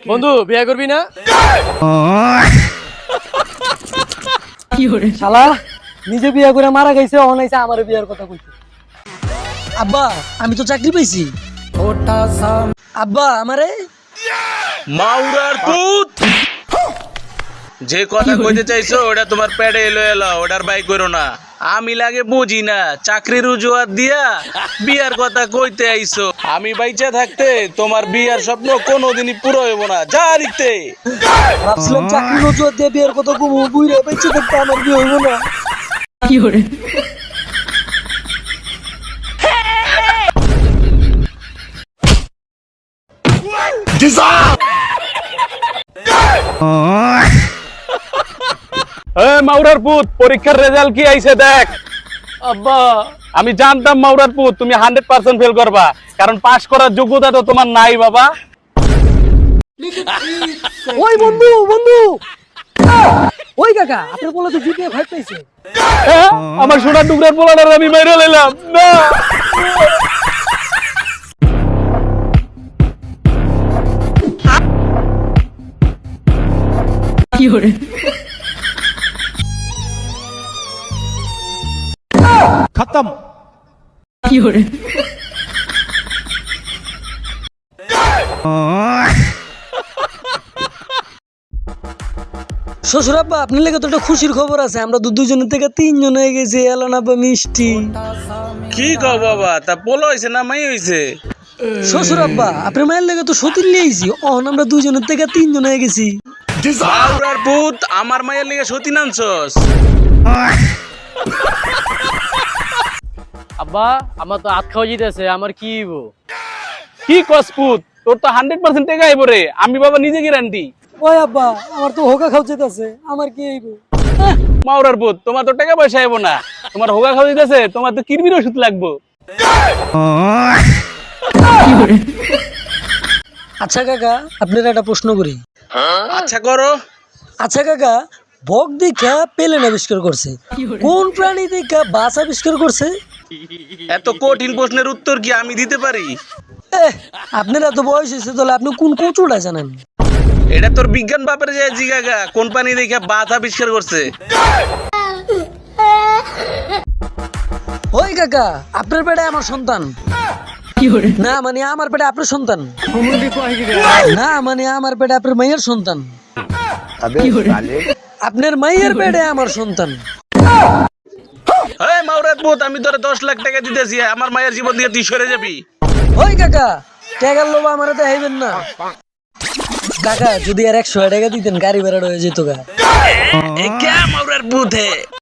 বন্ধু বিয়ে করবি না? শালা নিজে বিয়ে করে মারা গেছে, অনাইছে আমার বিয়ার কথা কইছে। আব্বা আমি তো চাকরি পাইছি। আব্বা আমারে মাউরার পুত, যে কথা কইতে চাইছো ওটা তোমার পেটে এলো এলো, ওটার বাই করো না। আমি লাগে বুঝি না, চাকরির উজুয়াত দিয়া বিয়ার কথা কইতে আইছো। আমি বাইচা থাকতে তোমার বিয়ার স্বপ্ন কোনোদিনই পুরো হইব না। যা লিখতে ভাবছিলাম চাকরি রোজগার দিয়ে বিয়ের কথা কমু, বুইরা বেঁচে থাকতে আমার বিয়ে হইব না। মাউরার পুত, পরীক্ষার রেজাল্ট কি আইছে দেখ। আব্বা আমি জানতাম মাউরার পুত তুমি 100% ফেল করবা, কারণ পাস করার যোগ্যতা তো তোমার নাই বাবা। ওই বন্ধু বন্ধু ওই কাকা আপনার বলে তো জিপিএ 5 পাইছে। হ্যাঁ? আমার সোনার টুকরার পোলাটার আমি মাইরা লইলাম না। खत्म। শ্বশুর আব্বা আপনার লেগে তো একটা খুশির খবর আছে, আমরা দুজনের থেকে 3 জন হয়ে গেছি। এলান আব্বা মিষ্টি। কি কও বাবা, তা পোলো হইছে না মাই হইছে? শ্বশুর আব্বা আপনার মায়ের লেগে তো সতীর লিয়েছি, অহন আমরা 2 জনের থেকে 3 জন হয়ে গেছি। মাউরার পুত, আমার মায়ের লিগে সতী নানছস? আব্বা আমার তো হাত খাওয়া যেতেছে, আমার কি হইব? কি কস পুত, তোর তো 100% টাকা আইব রে। আমি বাবা নিজে গ্যারান্টি। ওই আব্বা আমার তো হোকা খাওয়া যেতেছে, আমার কি হইব? মাউরার পুত, তোমার তো টাকা পয়সা আইব না, তোমার হোগা খাওয়া দিতেছে, তোমার তো কিরমির ওষুধ লাগবো। আচ্ছা কাকা আপনার একটা প্রশ্ন করি। আচ্ছা করো। আচ্ছা কাকা, বক দেখা পেলেন আবিষ্কার করছে, কোন প্রাণী দেখা বাস আবিষ্কার করছে? এত কঠিন প্রশ্নের উত্তর কি আমি দিতে পারি? আপনার এত বয়স হয়েছে, তাহলে আপনি কোন কচুটা জানেন? এটা তোর বিজ্ঞান বাপের যায় জিগাগা, কোন পানি দেখে বাত আবিষ্কার করছে। ওই কাকা আপনার পেটে আমার সন্তান না, মানে আমার পেটে আপনার সন্তান না, মানে আমার পেটে আপনার মায়ের সন্তান। আপনার মায়ের পেটে আমার সন্তান। এই মাউরার পুত, আমি তোরে 10 লাখ টাকা দিতেছি, আমার মায়ের জীবন দিয়ে তুই সরে যাবি। ওই কাকা টাকার লোভ আমার দেখাইবেন না। কাকা যদি আর 100 টাকা দিতেন গাড়ি ভাড়া হয়ে যেত গা। এ কে মাউরার পুত হে?